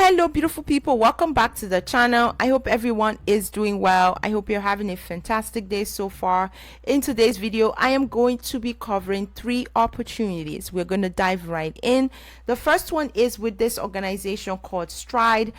Hello beautiful people, welcome back to the channel. I hope everyone is doing well. I hope you're having a fantastic day so far. In today's video, I am going to be covering 3 opportunities. We're going to dive right in. The first one is with this organization called Stride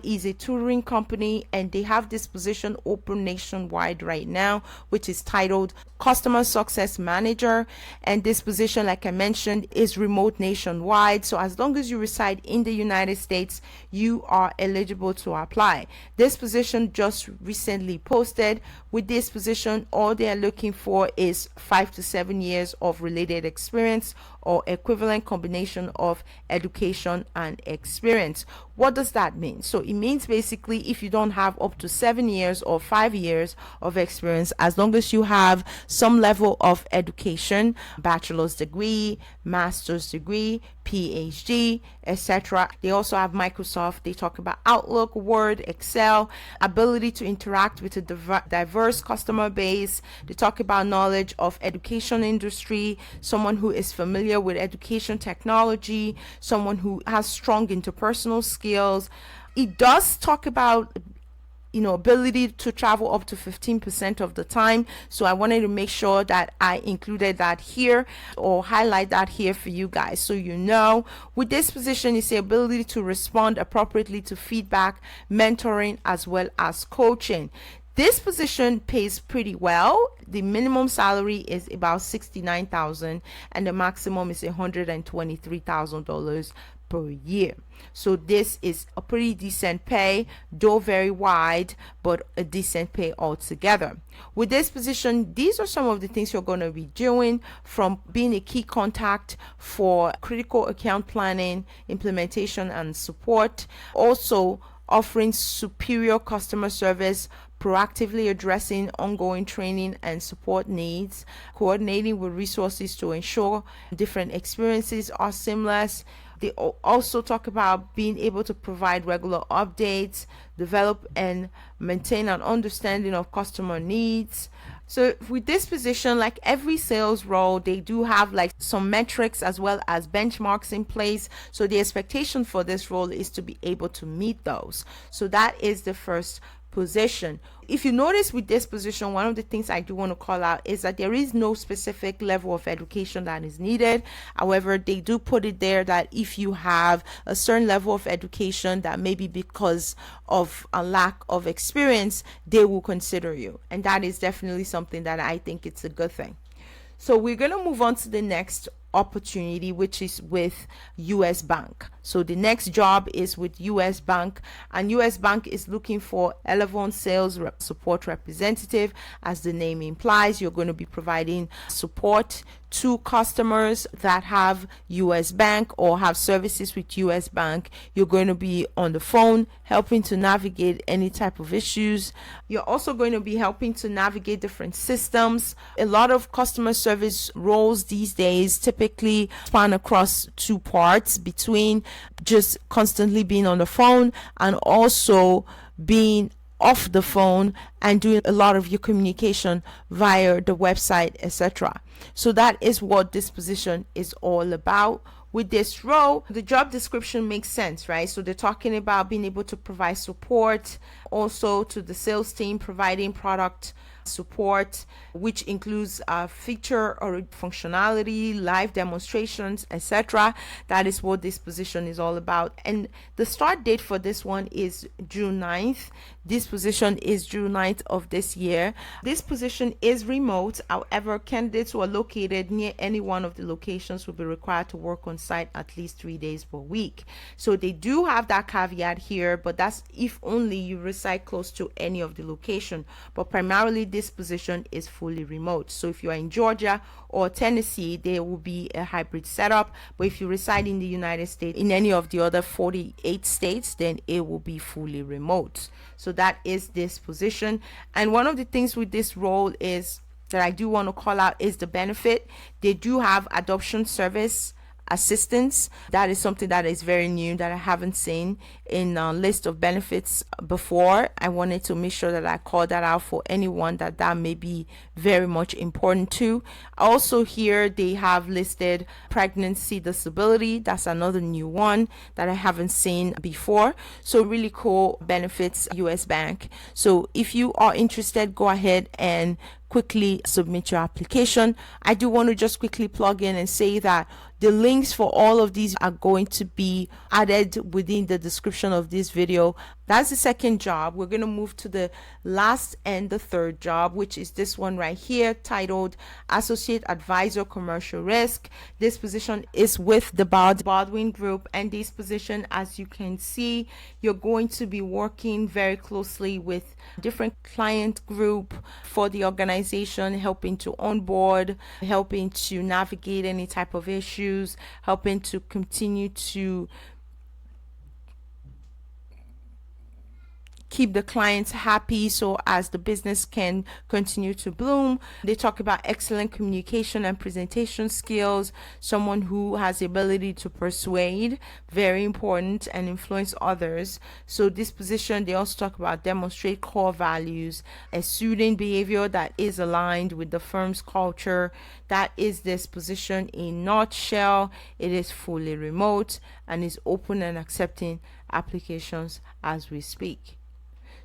Easy Tutoring Company, and they have this position open nationwide right now, which is titled Customer Success Manager. And this position, like I mentioned, is remote nationwide, so as long as you reside in the United States, you are eligible to apply. This position just recently posted. With this position, all they are looking for is 5 to 7 years of related experience or equivalent combination of education and experience. What does that mean? So it means basically if you don't have up to 7 years or 5 years of experience, as long as you have some level of education, bachelor's degree, master's degree, PhD, etc. They also have Microsoft. They talk about Outlook, Word, Excel, ability to interact with a diverse customer base. They talk about knowledge of education industry, someone who is familiar with education technology, someone who has strong interpersonal skills. It does talk about ability to travel up to 15% of the time. So I wanted to make sure that I included that here or highlight that here for you guys. So with this position is the ability to respond appropriately to feedback, mentoring, as well as coaching. This position pays pretty well. The minimum salary is about $69,000 and the maximum is $123,000 per year. So this is a pretty decent pay, though very wide, but a decent pay altogether. With this position, these are some of the things you're going to be doing, from being a key contact for critical account planning, implementation, and support. Also offering superior customer service, proactively addressing ongoing training and support needs, coordinating with resources to ensure different experiences are seamless. They also talk about being able to provide regular updates, develop and maintain an understanding of customer needs. So with this position, like every sales role, they do have like some metrics as well as benchmarks in place. So the expectation for this role is to be able to meet those. So that is the first position. If you notice with this position, one of the things I do want to call out is that there is no specific level of education that is needed. However, they do put it there that if you have a certain level of education, that maybe because of a lack of experience, they will consider you. And that is definitely something that I think it's a good thing. So we're going to move on to the next opportunity, which is with US Bank. So the next job is with US Bank, and US Bank is looking for Elevon sales support representative. As the name implies, you're going to be providing support to customers that have US Bank or have services with US Bank. You're going to be on the phone helping to navigate any type of issues. You're also going to be helping to navigate different systems. A lot of customer service roles these days typically span across 2 parts, between just constantly being on the phone and also being off the phone and doing a lot of your communication via the website, etc. So that is what this position is all about. With this role, the job description makes sense, right? So they're talking about being able to provide support also to the sales team, providing product support, which includes feature or functionality, live demonstrations, etc. That is what this position is all about. And the start date for this one is June 9th. This position is June 9th of this year. This position is remote. However, candidates who are located near any one of the locations will be required to work on site at least 3 days per week. So they do have that caveat here, but that's if only you reside close to any of the location. But primarily this position is fully remote. So if you are in Georgia or Tennessee, there will be a hybrid setup. But if you reside in the United States, in any of the other 48 states, then it will be fully remote. So that is this position. And one of the things with this role is that I do want to call out is the benefit. They do have adoption service assistance. That is something that is very new that I haven't seen in a list of benefits before. I wanted to make sure that I call that out for anyone that may be very much important to. Also here they have listed pregnancy disability. That's another new one that I haven't seen before. So really cool benefits, US Bank. So if you are interested, go ahead and quickly submit your application. I do want to just quickly plug in and say that the links for all of these are going to be added within the description of this video. That's the second job. We're going to move to the last and the third job, which is this one right here, titled Associate Advisor Commercial Risk. This position is with the Baldwin Group, and this position, as you can see, you're going to be working very closely with different client group for the organization, helping to onboard, helping to navigate any type of issues, helping to continue to keep the clients happy so as the business can continue to bloom. They talk about excellent communication and presentation skills, someone who has the ability to persuade, very important, and influence others. So this position, they also talk about demonstrate core values, a soothing behavior that is aligned with the firm's culture. That is this position in a nutshell. It is fully remote and is open and accepting applications as we speak.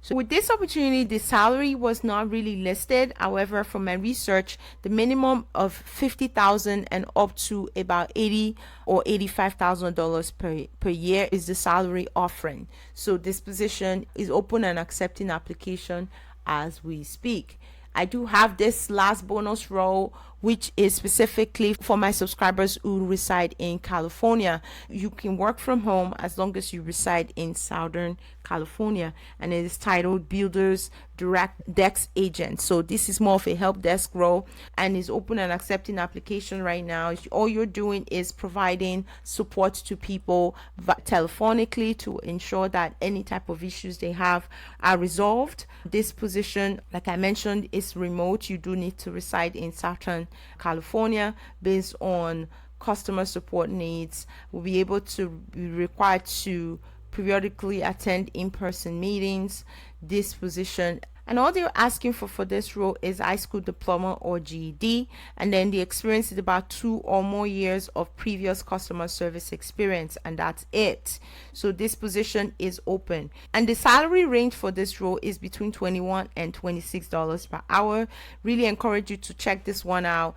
So with this opportunity, the salary was not really listed. However, from my research, the minimum of $50,000 and up to about $80,000 or $85,000 per year is the salary offering. So this position is open and accepting application as we speak. I do have this last bonus role, which is specifically for my subscribers who reside in California. You can work from home as long as you reside in Southern California, and it is titled Builders Direct Desk Agent. So this is more of a help desk role and is open and accepting application right now. All you're doing is providing support to people telephonically to ensure that any type of issues they have are resolved. This position, like I mentioned, is remote. You do need to reside in Southern California based on customer support needs. Will be able to be required to periodically attend in-person meetings. This position, and all they're asking for this role is high school diploma or GED, and then the experience is about 2 or more years of previous customer service experience, and that's it. So this position is open, and the salary range for this role is between $21 and $26 per hour. Really encourage you to check this one out.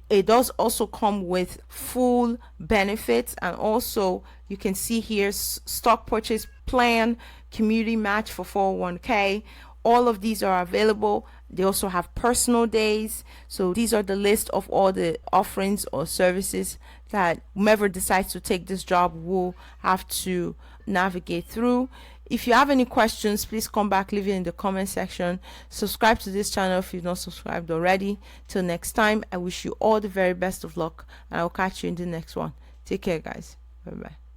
It does also come with full benefits, and also you can see here stock purchase plan, community match for 401k. All of these are available. They also have personal days. So these are the list of all the offerings or services that whomever decides to take this job will have to navigate through. If you have any questions, please come back, leave it in the comment section. Subscribe to this channel if you've not subscribed already. Till next time, I wish you all the very best of luck, and I'll catch you in the next one. Take care, guys. Bye bye.